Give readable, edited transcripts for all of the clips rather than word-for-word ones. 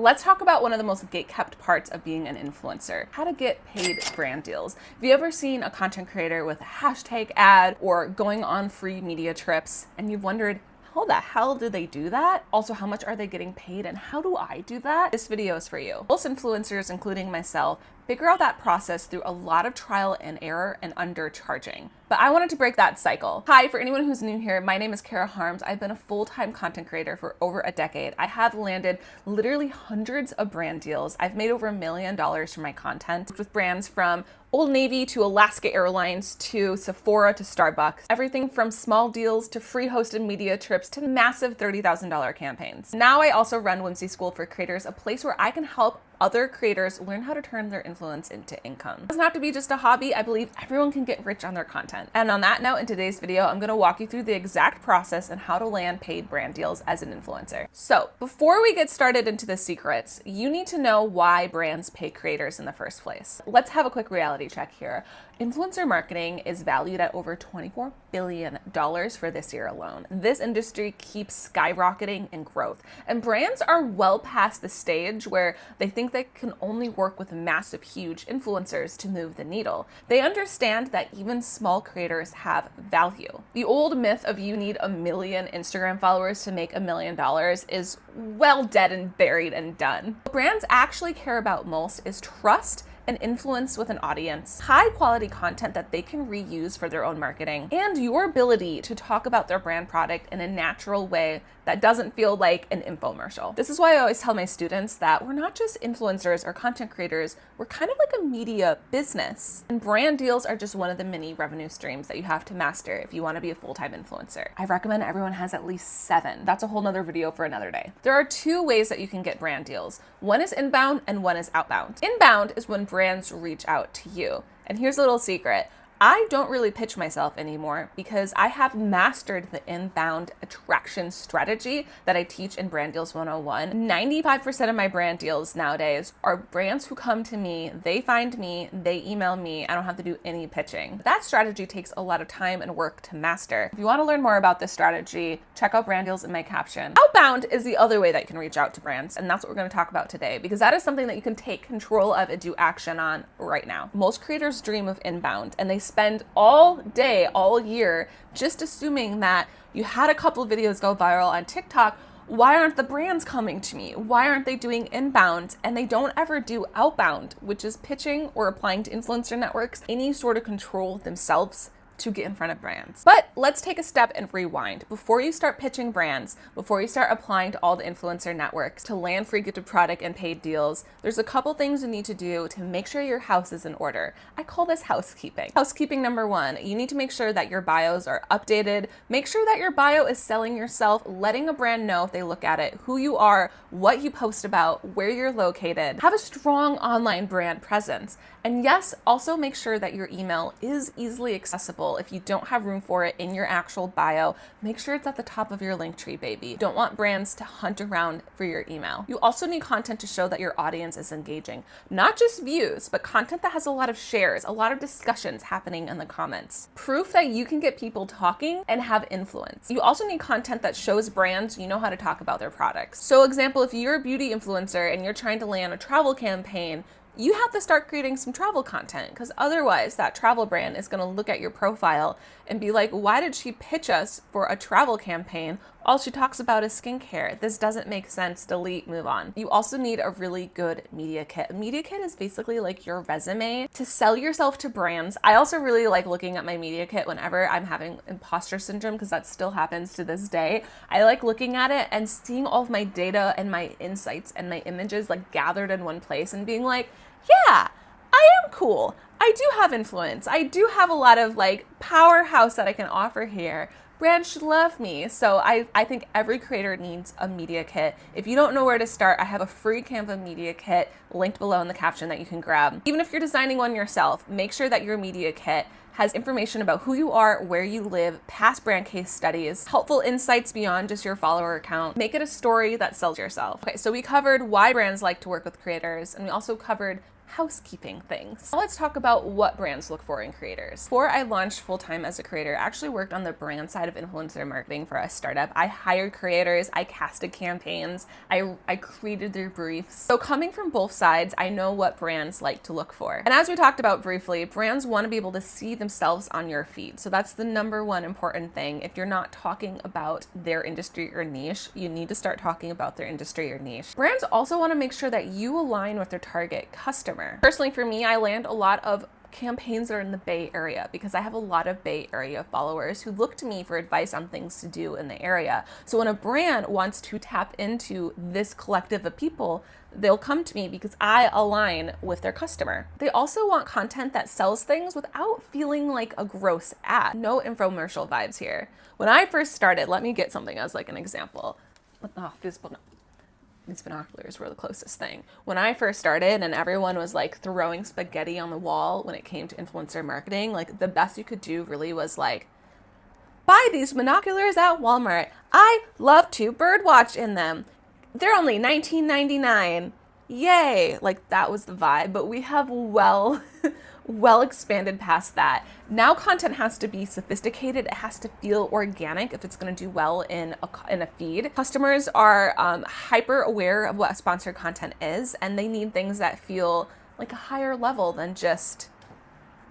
Let's talk about one of the most gatekept parts of being an influencer, how to get paid brand deals. Have you ever seen a content creator with a hashtag ad or going on free media trips and you've wondered, how the hell do they do that? Also, how much are they getting paid and how do I do that? This video is for you. Most influencers, including myself, figure out that process through a lot of trial and error and undercharging. But I wanted to break that cycle. Hi, for anyone who's new here, my name is Kara Harms. I've been a full-time content creator for over a decade. I have landed literally hundreds of brand deals. I've made over $1 million from my content with brands from Old Navy to Alaska Airlines to Sephora to Starbucks. Everything from small deals to free hosted media trips to massive $30,000 campaigns. Now I also run Whimsy School for Creators, a place where I can help other creators learn how to turn their influence into income. It doesn't have to be just a hobby. I believe everyone can get rich on their content. And on that note, in today's video, I'm gonna walk you through the exact process and how to land paid brand deals as an influencer. So before we get started into the secrets, you need to know why brands pay creators in the first place. Let's have a quick reality check here. Influencer marketing is valued at over $24 billion for this year alone. This industry keeps skyrocketing in growth, and brands are well past the stage where they think they can only work with massive, huge influencers to move the needle. They understand that even small creators have value. The old myth of you need 1 million Instagram followers to make $1 million is well dead and buried and done. What brands actually care about most is trust and influence with an audience, high quality content that they can reuse for their own marketing, and your ability to talk about their brand product in a natural way that doesn't feel like an infomercial. This is why I always tell my students that we're not just influencers or content creators, we're kind of like a media business. And brand deals are just one of the many revenue streams that you have to master if you want to be a full-time influencer. I recommend everyone has at least 7. That's a whole nother video for another day. There are 2 ways that you can get brand deals. One is inbound and one is outbound. Inbound is when brands reach out to you. And here's a little secret. I don't really pitch myself anymore because I have mastered the inbound attraction strategy that I teach in Brand Deals 101. 95% of my brand deals nowadays are brands who come to me, they find me, they email me, I don't have to do any pitching. That strategy takes a lot of time and work to master. If you want to learn more about this strategy, check out Brand Deals in my caption. Outbound is the other way that you can reach out to brands, and that's what we're going to talk about today because that is something that you can take control of and do action on right now. Most creators dream of inbound and they spend all day, all year, just assuming that you had a couple of videos go viral on TikTok. Why aren't the brands coming to me? Why aren't they doing inbound? And they don't ever do outbound, which is pitching or applying to influencer networks, any sort of control themselves to get in front of brands. But let's take a step and rewind. Before you start pitching brands, before you start applying to all the influencer networks to land free gifted product and paid deals, there's a couple things you need to do to make sure your house is in order. I call this housekeeping. Housekeeping number 1, you need to make sure that your bios are updated. Make sure that your bio is selling yourself, letting a brand know if they look at it, who you are, what you post about, where you're located. Have a strong online brand presence. And yes, also make sure that your email is easily accessible. If you don't have room for it in your actual bio, make sure it's at the top of your link tree, baby. You don't want brands to hunt around for your email. You also need content to show that your audience is engaging. Not just views, but content that has a lot of shares, a lot of discussions happening in the comments. Proof that you can get people talking and have influence. You also need content that shows brands you know how to talk about their products. So example, if you're a beauty influencer and you're trying to land a travel campaign, you have to start creating some travel content because otherwise that travel brand is going to look at your profile and be like, why did she pitch us for a travel campaign? All she talks about is skincare. This doesn't make sense. Delete, move on. You also need a really good media kit. A media kit is basically like your resume to sell yourself to brands. I also really like looking at my media kit whenever I'm having imposter syndrome because that still happens to this day. I like looking at it and seeing all of my data and my insights and my images like gathered in one place and being like, yeah, I am cool. I do have influence. I do have a lot of like powerhouse that I can offer here. Brands should love me. So I think every creator needs a media kit. If you don't know where to start, I have a free Canva media kit linked below in the caption that you can grab. Even if you're designing one yourself, make sure that your media kit has information about who you are, where you live, past brand case studies, helpful insights beyond just your follower account. Make it a story that sells yourself. Okay, so we covered why brands like to work with creators, and we also covered housekeeping things. Now let's talk about what brands look for in creators. Before I launched full-time as a creator, I actually worked on the brand side of influencer marketing for a startup. I hired creators, I casted campaigns, I created their briefs. So coming from both sides, I know what brands like to look for. And as we talked about briefly, brands want to be able to see themselves on your feed. So that's the number one important thing. If you're not talking about their industry or niche, you need to start talking about their industry or niche. Brands also want to make sure that you align with their target customer. Personally, for me, I land a lot of campaigns that are in the Bay Area because I have a lot of Bay Area followers who look to me for advice on things to do in the area. So when a brand wants to tap into this collective of people, they'll come to me because I align with their customer. They also want content that sells things without feeling like a gross ad. No infomercial vibes here. When I first started, let me get something as like an example. These binoculars were the closest thing. When I first started and everyone was like throwing spaghetti on the wall when it came to influencer marketing, like the best you could do really was like, buy these binoculars at Walmart. I love to birdwatch in them. They're only $19.99. Yay. Like that was the vibe, but we have well expanded past that. Now content has to be sophisticated. It has to feel organic if it's going to do well in a feed. Customers are hyper aware of what sponsored content is, and they need things that feel like a higher level than just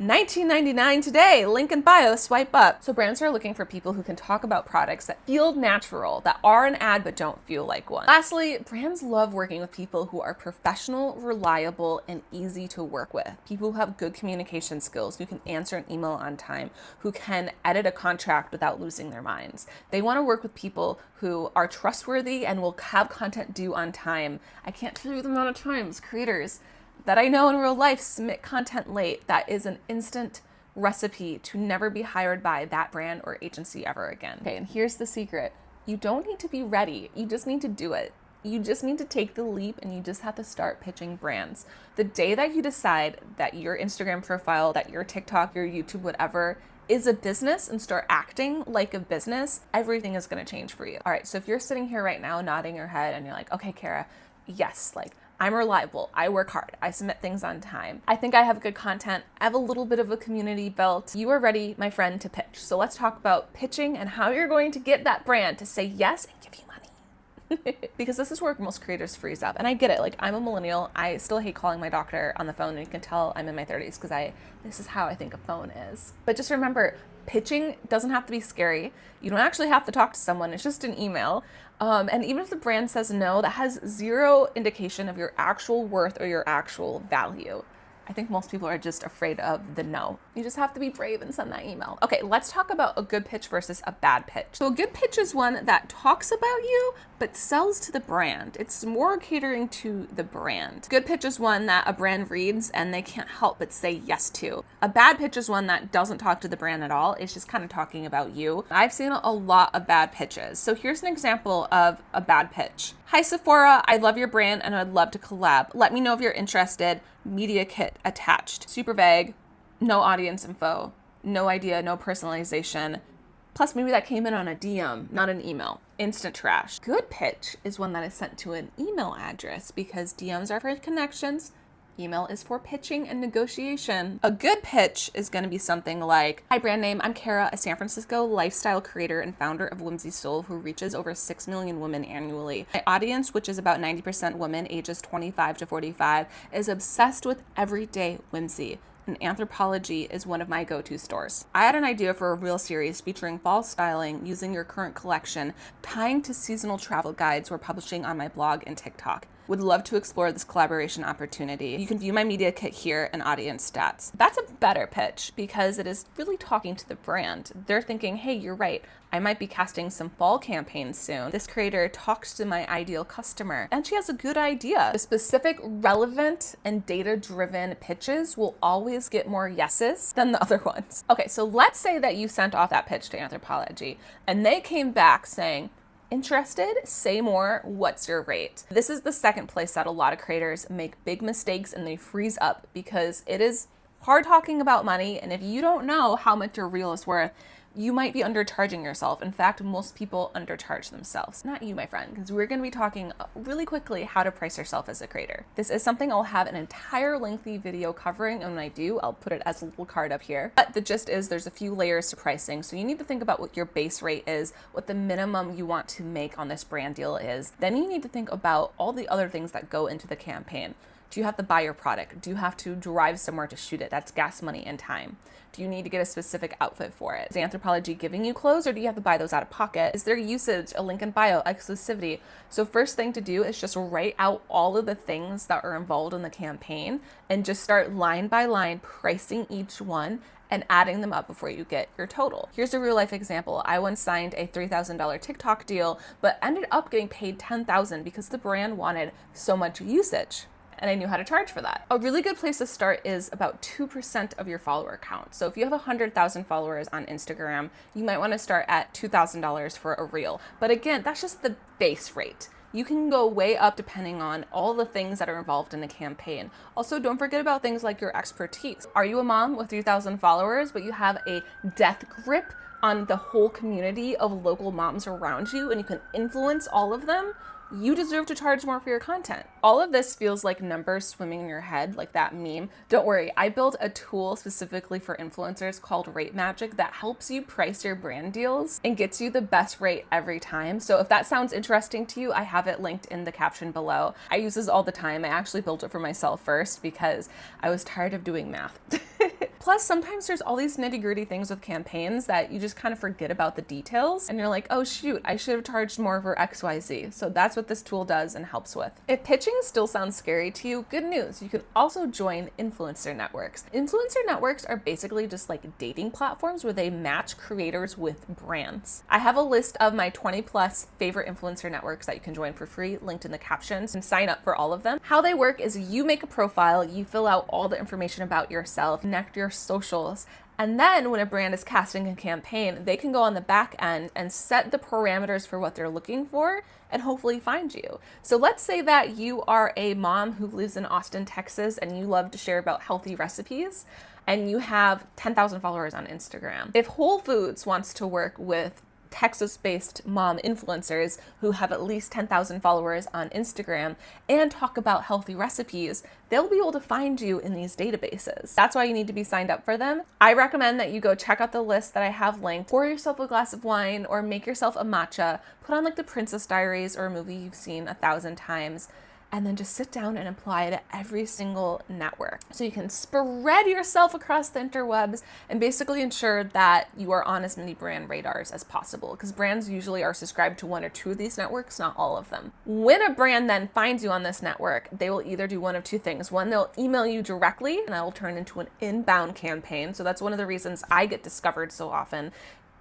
$19.99 today, link in bio, swipe up. So brands are looking for people who can talk about products that feel natural, that are an ad but don't feel like one. Lastly, brands love working with people who are professional, reliable, and easy to work with. People who have good communication skills, who can answer an email on time, who can edit a contract without losing their minds. They want to work with people who are trustworthy and will have content due on time. I can't tell you the amount of times creators that I know in real life submit content late. That is an instant recipe to never be hired by that brand or agency ever again. Okay, and here's the secret. You don't need to be ready. You just need to do it. You just need to take the leap and you just have to start pitching brands. The day that you decide that your Instagram profile, that your TikTok, your YouTube, whatever, is a business and start acting like a business, everything is going to change for you. All right, so if you're sitting here right now nodding your head and you're like, okay, Kara, yes, like I'm reliable, I work hard, I submit things on time, I think I have good content, I have a little bit of a community built, you are ready, my friend, to pitch. So let's talk about pitching and how you're going to get that brand to say yes and give you money. Because this is where most creators freeze up. And I get it, like I'm a millennial, I still hate calling my doctor on the phone, and you can tell I'm in my 30s because this is how I think a phone is. But just remember, pitching doesn't have to be scary. You don't actually have to talk to someone, it's just an email. And even if the brand says no, that has zero indication of your actual worth or your actual value. I think most people are just afraid of the no. You just have to be brave and send that email. Okay, let's talk about a good pitch versus a bad pitch. So a good pitch is one that talks about you, but sells to the brand. It's more catering to the brand. Good pitch is one that a brand reads and they can't help but say yes to. A bad pitch is one that doesn't talk to the brand at all. It's just kind of talking about you. I've seen a lot of bad pitches. So here's an example of a bad pitch. Hi Sephora, I love your brand and I'd love to collab. Let me know if you're interested. Media kit attached. Super vague, no audience info, no idea, no personalization. Plus maybe that came in on a DM, not an email. Instant trash. Good pitch is one that is sent to an email address because DMs are for connections. Email is for pitching and negotiation. A good pitch is going to be something like, hi brand name, I'm Kara, a San Francisco lifestyle creator and founder of Whimsy Soul who reaches over 6 million women annually. My audience, which is about 90% women ages 25 to 45, is obsessed with everyday whimsy. And Anthropologie is one of my go-to stores. I had an idea for a reel series featuring fall styling using your current collection, tying to seasonal travel guides we're publishing on my blog and TikTok. Would love to explore this collaboration opportunity. You can view my media kit here and audience stats. That's a better pitch because it is really talking to the brand. They're thinking, hey, you're right. I might be casting some fall campaigns soon. This creator talks to my ideal customer and she has a good idea. The specific, relevant, and data-driven pitches will always get more yeses than the other ones. Okay, so let's say that you sent off that pitch to Anthropologie and they came back saying, interested? Say more. What's your rate? This is the second place that a lot of creators make big mistakes and they freeze up because it is hard talking about money. And if you don't know how much your reel is worth, you might be undercharging yourself. In fact, most people undercharge themselves. Not you, my friend, because we're going to be talking really quickly how to price yourself as a creator. This is something I'll have an entire lengthy video covering, and when I do, I'll put it as a little card up here. But the gist is there's a few layers to pricing, so you need to think about what your base rate is, what the minimum you want to make on this brand deal is. Then you need to think about all the other things that go into the campaign. Do you have to buy your product? Do you have to drive somewhere to shoot it? That's gas money and time. Do you need to get a specific outfit for it? Is Anthropologie giving you clothes, or do you have to buy those out of pocket? Is there usage, a link in bio, exclusivity? So first thing to do is just write out all of the things that are involved in the campaign and just start line by line pricing each one and adding them up before you get your total. Here's a real life example. I once signed a $3,000 TikTok deal, but ended up getting paid $10,000 because the brand wanted so much usage, and I knew how to charge for that. A really good place to start is about 2% of your follower count. So if you have 100,000 followers on Instagram, you might want to start at $2,000 for a reel. But again, that's just the base rate. You can go way up depending on all the things that are involved in the campaign. Also, don't forget about things like your expertise. Are you a mom with 3,000 followers, but you have a death grip on the whole community of local moms around you, and you can influence all of them? You deserve to charge more for your content. All of this feels like numbers swimming in your head, like that meme. Don't worry, I built a tool specifically for influencers called Rate Magic that helps you price your brand deals and gets you the best rate every time. So if that sounds interesting to you, I have it linked in the caption below. I use this all the time. I actually built it for myself first because I was tired of doing math. Plus, sometimes there's all these nitty-gritty things with campaigns that you just kind of forget about the details, and you're like, oh shoot, I should have charged more for XYZ. So that's what this tool does and helps with. If pitching still sounds scary to you, good news. You can also join influencer networks. Influencer networks are basically just like dating platforms where they match creators with brands. I have a list of my 20+ favorite influencer networks that you can join for free, linked in the captions, and sign up for all of them. How they work is you make a profile, you fill out all the information about yourself, connect your socials, and then when a brand is casting a campaign, they can go on the back end and set the parameters for what they're looking for and hopefully find you. So let's say that you are a mom who lives in Austin, Texas, and you love to share about healthy recipes, and you have 10,000 followers on Instagram. If Whole Foods wants to work with Texas-based mom influencers who have at least 10,000 followers on Instagram and talk about healthy recipes, they'll be able to find you in these databases. That's why you need to be signed up for them. I recommend that you go check out the list that I have linked, pour yourself a glass of wine or make yourself a matcha, put on like the Princess Diaries or a movie you've seen 1,000 times, and then just sit down and apply it to every single network. So you can spread yourself across the interwebs and basically ensure that you are on as many brand radars as possible, because brands usually are subscribed to one or two of these networks, not all of them. When a brand then finds you on this network, they will either do one of two things. One, they'll email you directly, and that will turn into an inbound campaign. So that's one of the reasons I get discovered so often,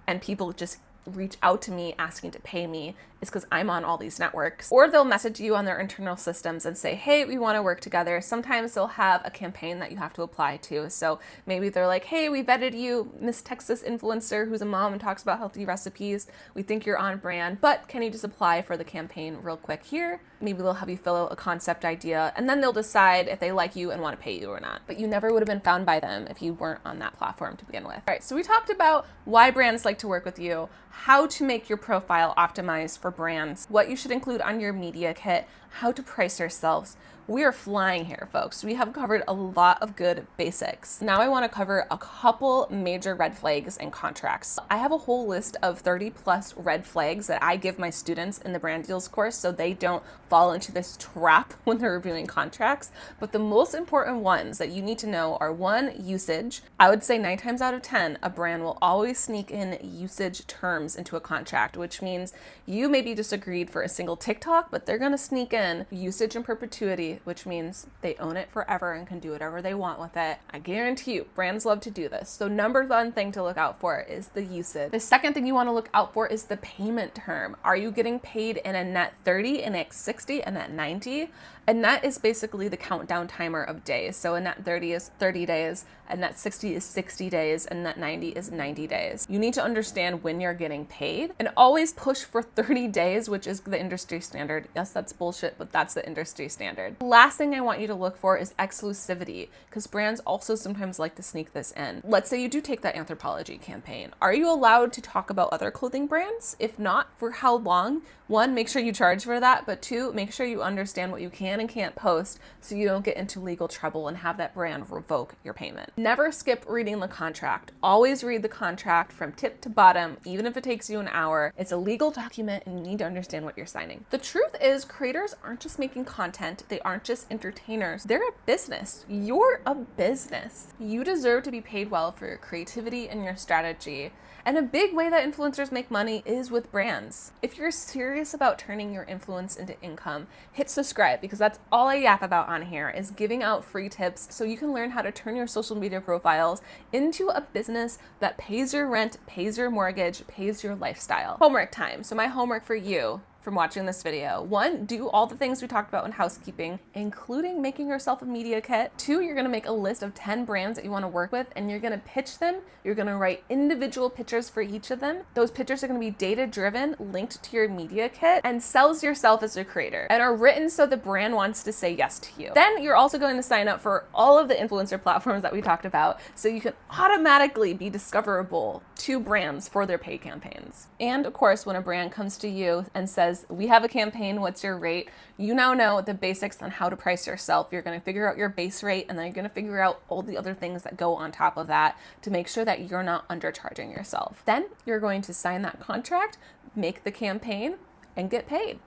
and people just reach out to me asking to pay me, is because I'm on all these networks. Or they'll message you on their internal systems and say, hey, we want to work together. Sometimes they'll have a campaign that you have to apply to. So maybe they're like, hey, we vetted you, Miss Texas influencer who's a mom and talks about healthy recipes. We think you're on brand, but can you just apply for the campaign real quick here? Maybe they'll have you fill out a concept idea, and then they'll decide if they like you and want to pay you or not. But you never would have been found by them if you weren't on that platform to begin with. All right, so we talked about why brands like to work with you, how to make your profile optimized for brands, what you should include on your media kit, how to price yourselves. We are flying here, folks. We have covered a lot of good basics. Now I want to cover a couple major red flags and contracts. I have a whole list of 30+ red flags that I give my students in the brand deals course so they don't fall into this trap when they're reviewing contracts. But the most important ones that you need to know are: one, usage. I would say 9 times out of 10, a brand will always sneak in usage terms into a contract, which means you maybe disagreed for a single TikTok, but they're going to sneak in usage in perpetuity, which means they own it forever and can do whatever they want with it. I guarantee you, brands love to do this. So number one thing to look out for is the usage. The second thing you want to look out for is the payment term. Are you getting paid in a net 30, a net 60, a net 90? A net is basically the countdown timer of days. So a net 30 is 30 days, a net 60 is 60 days, and net 90 is 90 days. You need to understand when you're getting paid and always push for 30 days, which is the industry standard. Yes, that's bullshit, but that's the industry standard. Last thing I want you to look for is exclusivity, because brands also sometimes like to sneak this in. Let's say you do take that Anthropologie campaign. Are you allowed to talk about other clothing brands? If not, for how long? One, make sure you charge for that, but two, make sure you understand what you can and can't post so you don't get into legal trouble and have that brand revoke your payment. Never skip reading the contract. Always read the contract from tip to bottom, even if it takes you an hour. It's a legal document and you need to understand what you're signing. The truth is, creators aren't just making content, they aren't just entertainers, they're a business. You're a business. You deserve to be paid well for your creativity and your strategy. And a big way that influencers make money is with brands. If you're serious about turning your influence into income, hit subscribe, because that's all I yap about on here, is giving out free tips so you can learn how to turn your social media profiles into a business that pays your rent, pays your mortgage, pays your lifestyle. Homework time. So my homework for you from watching this video: 1, do all the things we talked about in housekeeping, including making yourself a media kit. 2, you're gonna make a list of 10 brands that you wanna work with, and you're gonna pitch them. You're gonna write individual pictures for each of them. Those pictures are gonna be data-driven, linked to your media kit, and sells yourself as a creator, and are written so the brand wants to say yes to you. Then you're also going to sign up for all of the influencer platforms that we talked about, so you can automatically be discoverable to brands for their paid campaigns. And of course, when a brand comes to you and says, we have a campaign, what's your rate? You now know the basics on how to price yourself. You're going to figure out your base rate, and then you're going to figure out all the other things that go on top of that to make sure that you're not undercharging yourself. Then you're going to sign that contract, make the campaign, and get paid.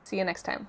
See you next time.